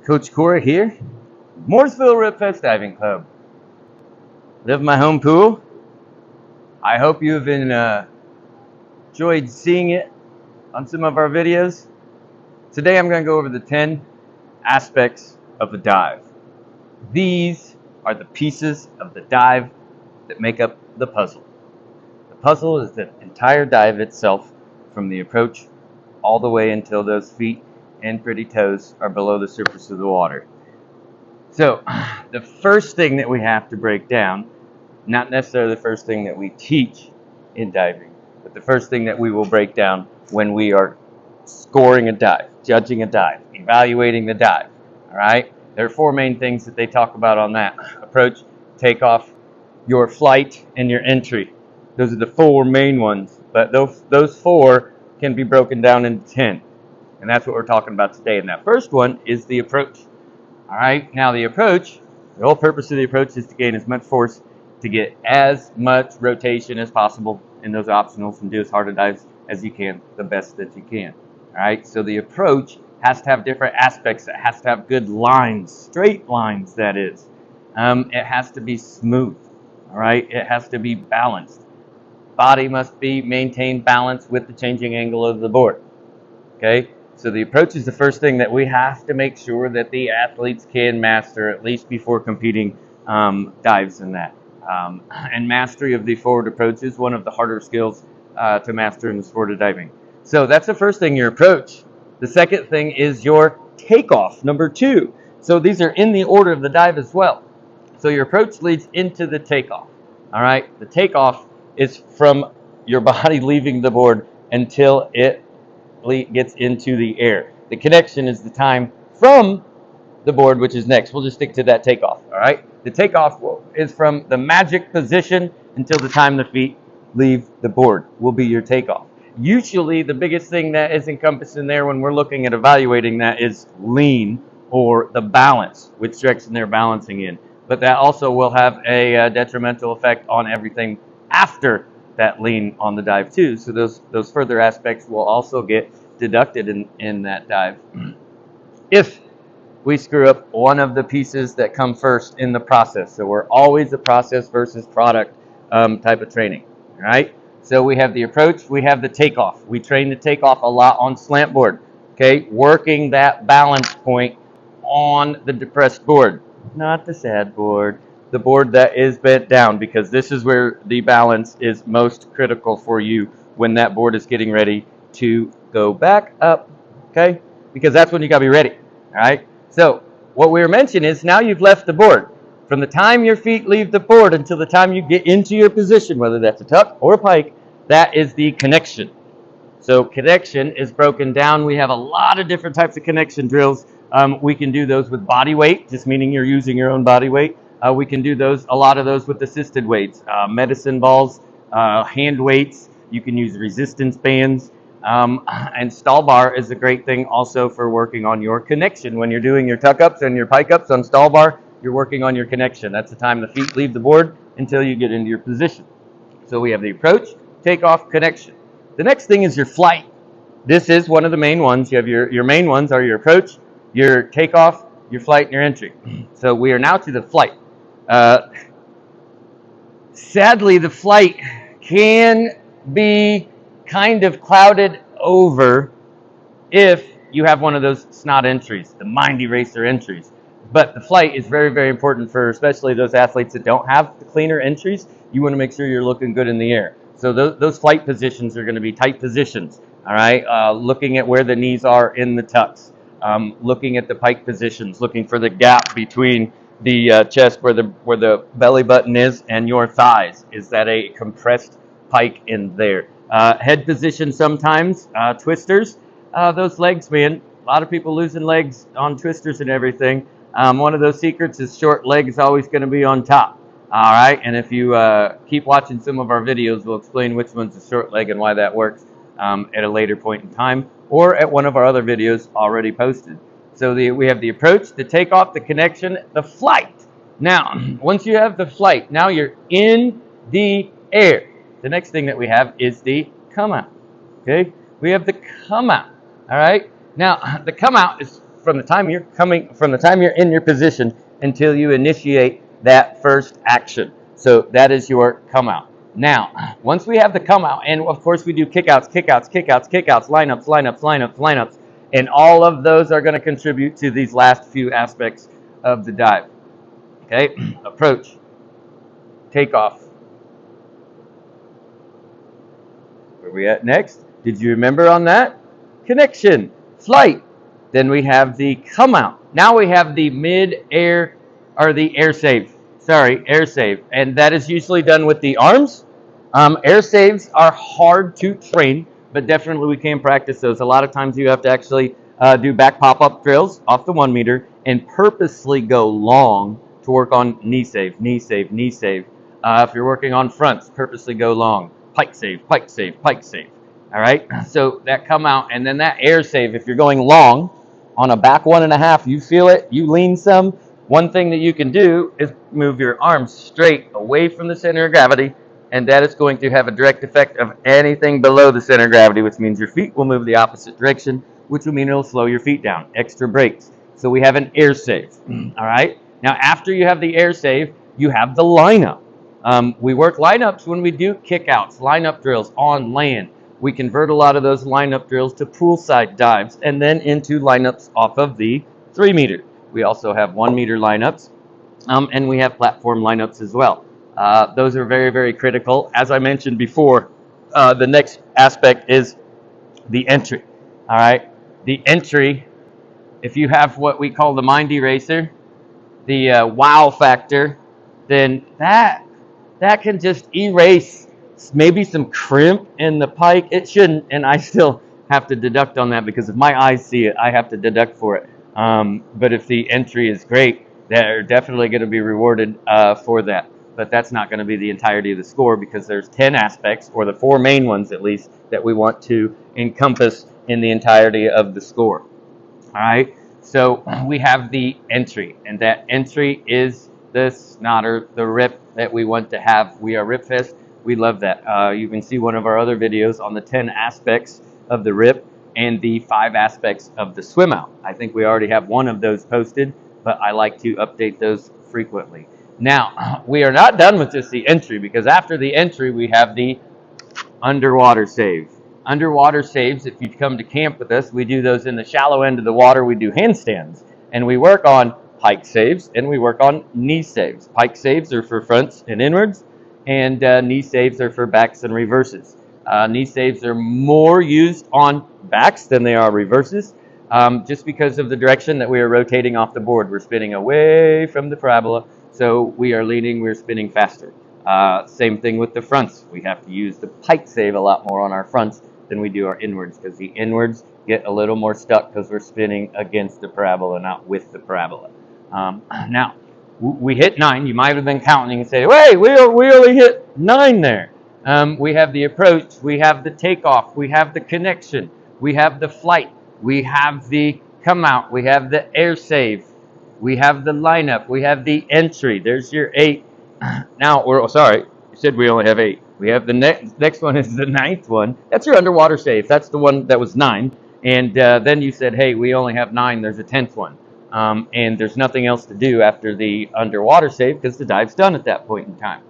Coach Cora here, Mooresville RIPFEST Diving Club. Live in my home pool. I hope you have enjoyed seeing it on some of our videos. Today I'm going to go over the 10 aspects of a dive. These are the pieces of the dive that make up the puzzle. The puzzle is the entire dive itself, from the approach all the way until those feet and pretty toes are below the surface of the water. So the first thing that we have to break down, not necessarily the first thing that we teach in diving, but the first thing that we will break down when we are scoring a dive, judging a dive, evaluating the dive. All right? There are 4 main things that they talk about on that: approach, takeoff, your flight, and your entry. Those are the 4 main ones, but those 4 can be broken down into 10. And that's what we're talking about today. And that first one is the approach. All right, now the approach, the whole purpose of the approach is to gain as much force to get as much rotation as possible in those optionals and do as hard a dives as you can, the best that you can. All right, so the approach has to have different aspects. It has to have good lines, straight lines, that is. It has to be smooth. All right, it has to be balanced. Body must be maintained balanced with the changing angle of the board. Okay, so the approach is the first thing that we have to make sure that the athletes can master, at least before competing dives in that. And mastery of the forward approach is one of the harder skills to master in the sport of diving. So that's the first thing, your approach. The second thing is your takeoff, number 2. So these are in the order of the dive as well. So your approach leads into the takeoff. All right, the takeoff is from your body leaving the board until it gets into the air. The connection is the time from the board, which is next. We'll just stick to that takeoff. All right, the takeoff is from the magic position until the time the feet leave the board will be your takeoff. Usually the biggest thing that is encompassed in there when we're looking at evaluating that is lean, or the balance, which direction they're balancing in. But that also will have a detrimental effect on everything after that lean on the dive too. So those further aspects will also get deducted in that dive if we screw up one of the pieces that come first in the process. So we're always a process versus product type of training. All right, so we have the approach, we have the takeoff. We train the takeoff a lot on slant board. Okay, working that balance point on the depressed board, not the sad board, the board that is bent down, because this is where the balance is most critical for you when that board is getting ready to go back up. Okay, because that's when you got to be ready. All right, so what we were mentioning is now you've left the board. From the time your feet leave the board until the time you get into your position, whether that's a tuck or a pike, that is the connection. So connection is broken down. We have a lot of different types of connection drills. We can do those with body weight, just meaning you're using your own body weight. We can do a lot of those with assisted weights, medicine balls, hand weights. You can use resistance bands. And stall bar is a great thing also for working on your connection. When you're doing your tuck ups and your pike ups on stall bar, you're working on your connection. That's the time the feet leave the board until you get into your position. So we have the approach, takeoff, connection. The next thing is your flight. This is one of the main ones. You have your main ones are your approach, your takeoff, your flight, and your entry. So we are now to the flight. Sadly, the flight can be kind of clouded over if you have one of those snot entries, the mind eraser entries. But the flight is very, very important for especially those athletes that don't have the cleaner entries. You want to make sure you're looking good in the air. So those flight positions are going to be tight positions. All right, looking at where the knees are in the tucks, looking at the pike positions, looking for the gap between the chest where the belly button is and your thighs. Is that a compressed pike in there? Head position sometimes, twisters. Those legs, man, a lot of people losing legs on twisters and everything. One of those secrets is short leg is always going to be on top. All right, and if you keep watching some of our videos, we'll explain which one's a short leg and why that works at a later point in time, or at one of our other videos already posted. So we have the approach, the takeoff, the connection, the flight. Now, once you have the flight, now you're in the air. The next thing that we have is the come out. Okay, we have the come out. All right, now the come out is from the time you're in your position until you initiate that first action. So that is your come out. Now, once we have the come out, and of course we do kickouts, kickouts, kickouts, kickouts, lineups, lineups, lineups, lineups, and all of those are going to contribute to these last few aspects of the dive. Okay, approach, takeoff. Where are we at next? Did you remember on that? Connection, flight. Then we have the come out. Now we have the mid-air, or the air save. Sorry, air save. And that is usually done with the arms. Air saves are hard to train, but definitely we can practice those. A lot of times you have to actually do back pop-up drills off the 1 meter and purposely go long to work on knee save, knee save, knee save. If you're working on fronts, purposely go long. Pike save, pike save, pike save. All right, so that come out, and then that air save, if you're going long on a back 1.5, you feel it, you lean some. One thing that you can do is move your arms straight away from the center of gravity, and that is going to have a direct effect of anything below the center of gravity, which means your feet will move the opposite direction, which will mean it'll slow your feet down. Extra brakes. So we have an air save. All right, now after you have the air save, you have the lineup. We work lineups when we do kickouts, lineup drills on land. We convert a lot of those lineup drills to poolside dives and then into lineups off of the 3 meter. We also have 1 meter lineups, and we have platform lineups as well. Those are very, very critical. As I mentioned before, the next aspect is the entry. All right, the entry, if you have what we call the mind eraser, the wow factor, then that can just erase maybe some crimp in the pike. It shouldn't, and I still have to deduct on that because if my eyes see it, I have to deduct for it. But if the entry is great, they're definitely going to be rewarded for that. But that's not going to be the entirety of the score because there's 10 aspects, or the 4 main ones at least, that we want to encompass in the entirety of the score. All right, so we have the entry, and that entry is the snotter, the rip that we want to have. We are RIPFEST. We love that. You can see one of our other videos on the 10 aspects of the rip and the 5 aspects of the swim out. I think we already have one of those posted, but I like to update those frequently. Now, we are not done with just the entry, because after the entry, we have the underwater save. Underwater saves, if you come to camp with us, we do those in the shallow end of the water. We do handstands, and we work on pike saves, and we work on knee saves. Pike saves are for fronts and inwards, and knee saves are for backs and reverses. Knee saves are more used on backs than they are reverses, just because of the direction that we are rotating off the board. We're spinning away from the parabola, so we are leaning, we're spinning faster. Same thing with the fronts. We have to use the pike save a lot more on our fronts than we do our inwards, because the inwards get a little more stuck because we're spinning against the parabola, not with the parabola. Now, we hit 9. You might have been counting and say, "Wait, we only hit 9 there." We have the approach, we have the takeoff, we have the connection, we have the flight, we have the come out, we have the air save, we have the lineup, we have the entry. There's your 8. Now, sorry, you said we only have 8. We have the next one is the 9th one. That's your underwater save. That's the one that was 9. And then you said, hey, we only have 9. There's a 10th one. And there's nothing else to do after the underwater save because the dive's done at that point in time.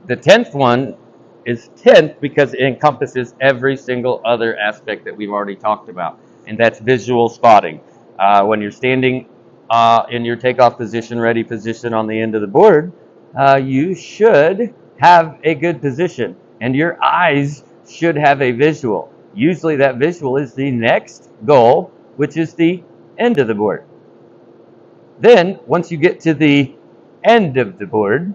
The 10th one is 10th because it encompasses every single other aspect that we've already talked about, and that's visual spotting. When you're standing in your takeoff position, ready position on the end of the board, you should have a good position, and your eyes should have a visual. Usually that visual is the next goal, which is the end of the board. Then, once you get to the end of the board,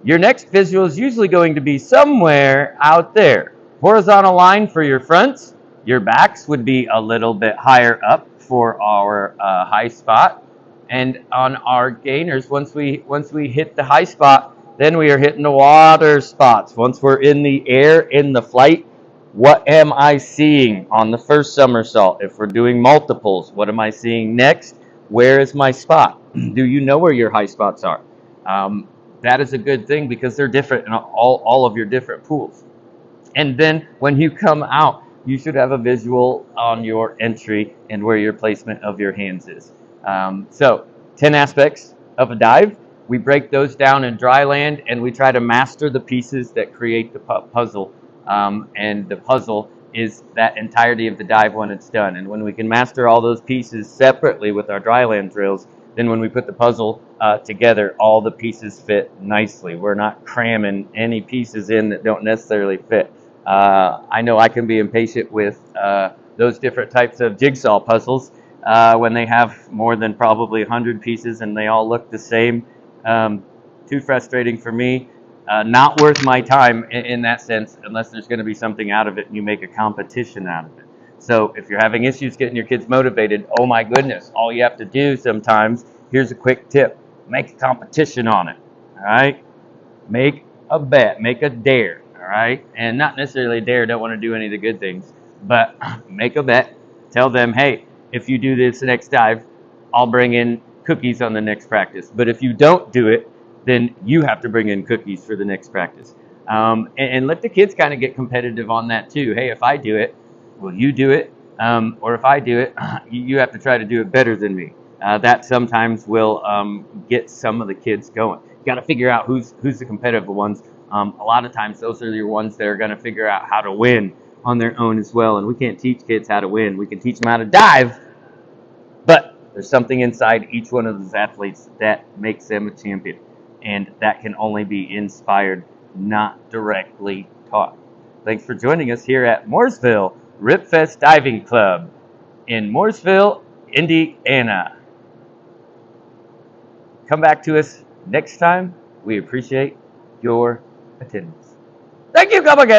your next visual is usually going to be somewhere out there. Horizontal line for your fronts. Your backs would be a little bit higher up for our high spot. And on our gainers, once we hit the high spot, then we are hitting the water spots. Once we're in the air, in the flight, what am I seeing on the first somersault? If we're doing multiples, what am I seeing next? Where is my spot? Do you know where your high spots are? That is a good thing because they're different in all of your different pools. And then when you come out, you should have a visual on your entry and where your placement of your hands is. So 10 aspects of a dive. We break those down in dry land, and we try to master the pieces that create the puzzle. And the puzzle is that entirety of the dive when it's done. And when we can master all those pieces separately with our dry land drills, then when we put the puzzle together, all the pieces fit nicely. We're not cramming any pieces in that don't necessarily fit. I know I can be impatient with those different types of jigsaw puzzles when they have more than probably 100 pieces and they all look the same. Too frustrating for me. Not worth my time in that sense, unless there's going to be something out of it and you make a competition out of it. So if you're having issues getting your kids motivated, oh my goodness, all you have to do sometimes, here's a quick tip, make a competition on it, all right? Make a bet, make a dare, all right? And not necessarily a dare, don't want to do any of the good things, but make a bet, tell them, hey, if you do this next dive, I'll bring in cookies on the next practice. But if you don't do it, then you have to bring in cookies for the next practice. And let the kids kind of get competitive on that too. Hey, if I do it, will you do it? Or if I do it, you have to try to do it better than me. That sometimes will get some of the kids going. You got to figure out who's the competitive ones. A lot of times those are your ones that are going to figure out how to win on their own as well. And we can't teach kids how to win. We can teach them how to dive, but there's something inside each one of those athletes that makes them a champion. And that can only be inspired, not directly taught. Thanks for joining us here at Mooresville RIPFEST Diving Club in Mooresville, Indiana. Come back to us next time. We appreciate your attendance. Thank you. Come again.